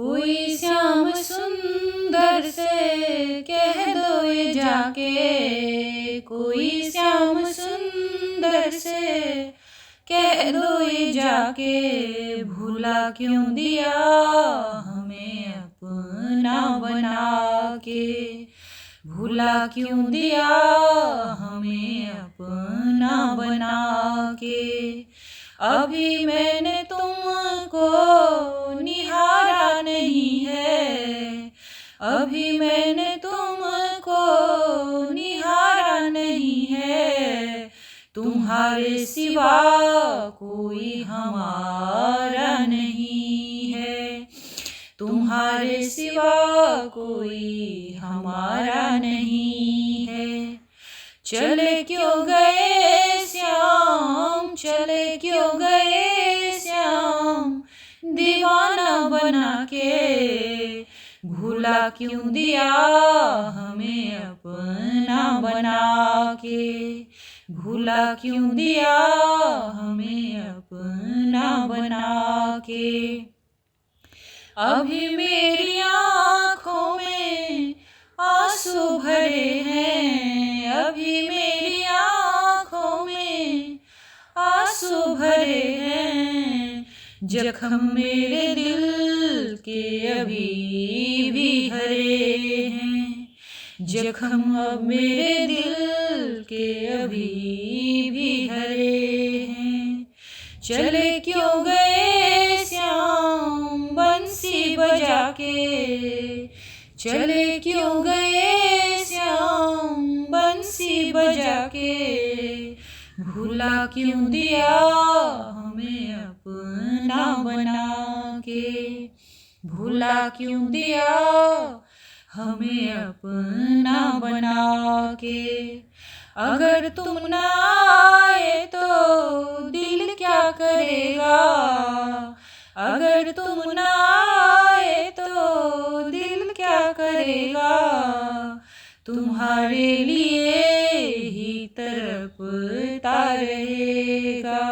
कोई श्याम सुंदर से कह दो ये जाके, कोई श्याम सुंदर से कह दो ये जाके, भूला क्यों दिया हमें अपना बना के, भूला क्यों दिया हमें अपना बना के। अभी मैंने तुमको निहारा नहीं है, अभी मैंने तुमको निहारा नहीं है, तुम्हारे सिवा कोई हमारा नहीं है, तुम्हारे सिवा कोई हमारा नहीं है। चले क्यों गए श्याम, चले क्यों गए श्याम, दीवाना बना के, भूला क्यों दिया हमें अपना बना के, भूला क्यों दिया हमें अपना बना के। अभी मेरी आँखों में आंसू भरे हैं, अभी मेरी आँखों में आंसू भरे हैं, जख्म मेरे दिल के अभी भी हरे हैं, जख्म अब मेरे दिल के अभी भी हरे हैं। चले क्यों गए श्याम बंसी बजा के, चले क्यों गए श्याम बंसी बजा के, भूला क्यों दिया हमें अपना बना के, भूला क्यों दिया हमें अपना बना के। अगर तुम न आए तो दिल क्या करेगा, अगर तुम न आए तो दिल क्या करेगा, तुम्हारे लिए ही तड़पता रहेगा,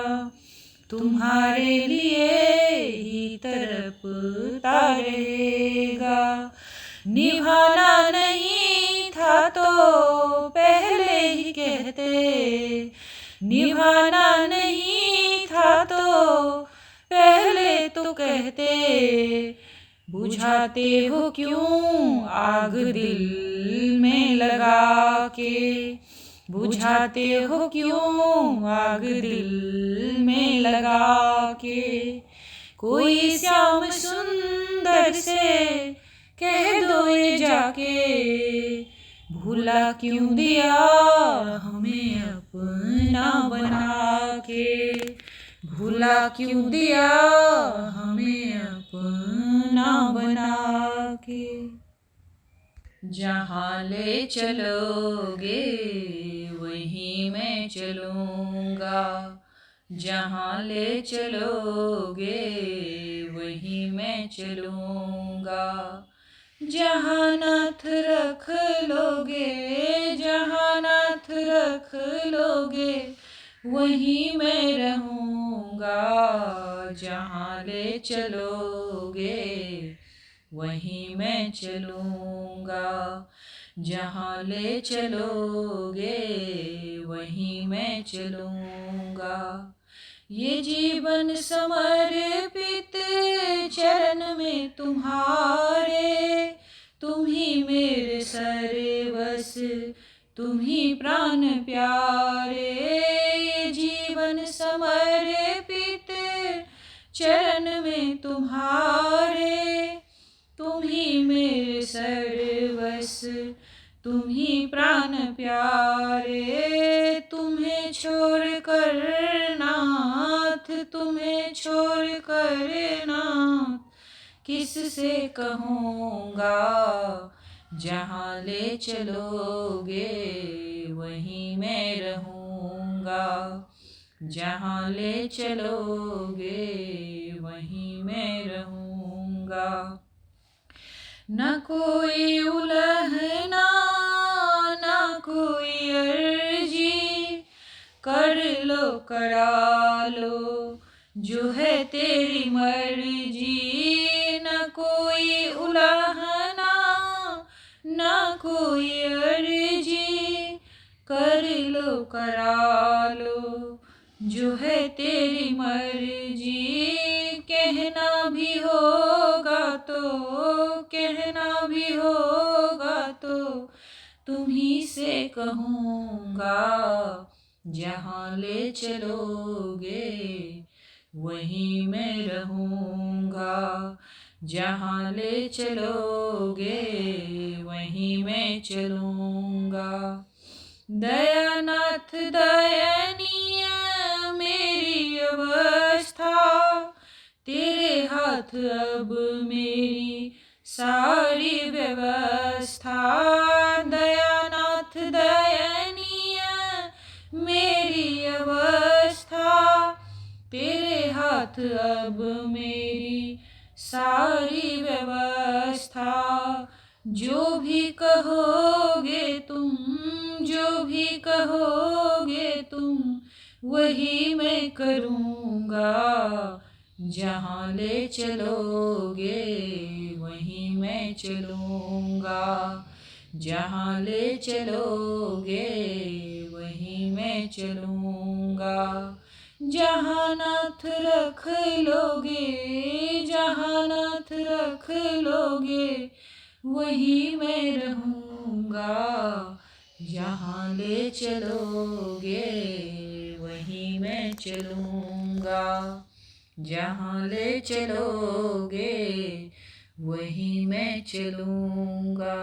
तुम्हारे लिए ही तड़पता रहेगा। निभाना नहीं था तो पहले ही कहते, निभाना नहीं था तो पहले तो कहते, बुझाते हो क्यों आग दिल में लगा के, बुझाते हो क्यों आग दिल में लगा के। कोई श्याम सुंदर से कह दो ये जाके, भूला क्यों दिया हमें अपना बना के, भूला क्यों दिया हमें अपना बना के। जहाँ ले चलोगे वहीं मैं चलूँगा, जहाँ ले चलोगे वहीं मैं चलूँगा, जहाँ नाथ रख लोगे, जहाँ नाथ रख लोगे वहीं मैं रहूँगा, जहाँ ले चलोगे वहीं मैं चलूँगा, जहाँ ले चलोगे वहीं मैं चलूँगा। ये जीवन समर्पित चरण में तुम्हारे, तुम ही मेरे सर्वस, तुम ही प्राण प्यारे। ये जीवन समर्पित चरण में तुम्हारे, तुम ही मेरे सर्वस, तुम ही प्राण प्यारे। तुम्हें छोड़ कर नाथ, तुम्हें छोड़ कर नाथ किससे कहूँगा, जहाँ ले चलोगे वहीं मैं रहूँगा, जहाँ ले चलोगे वहीं मैं रहूँगा। न कोई उलहना न कोई अर्जी, कर लो करा लो जो है तेरी मर्जी। न कोई उलाहना, ना कोई अर्जी, कर लो करा लो जो है तेरी मर्जी। कहना भी होगा तो, कहना भी होगा तो तुम्ही से कहूँगा। जहाँ ले चलोगे वहीं मैं रहूँगा, जहाँ ले चलोगे वहीं मैं चलूँगा। दयानाथ दयनीय मेरी अवस्था, तेरे हाथ अब मेरी सारी व्यवस्था। दयानाथ दयनीय मेरी अवस्था, तेरे हाथ अब मेरी सारी व्यवस्था। जो भी कहोगे तुम, जो भी कहोगे तुम वही मैं करूँगा। जहाँ ले चलोगे वहीं मैं चलूँगा, जहाँ ले चलोगे वहीं मैं चलूँगा। जहाँ नाथ रख लोगे, जहाँ नाथ रख लोगे वहीं मैं रहूँगा। जहाँ ले चलोगे वहीं मैं चलूँगा, जहाँ ले चलोगे वहीं मैं चलूँगा।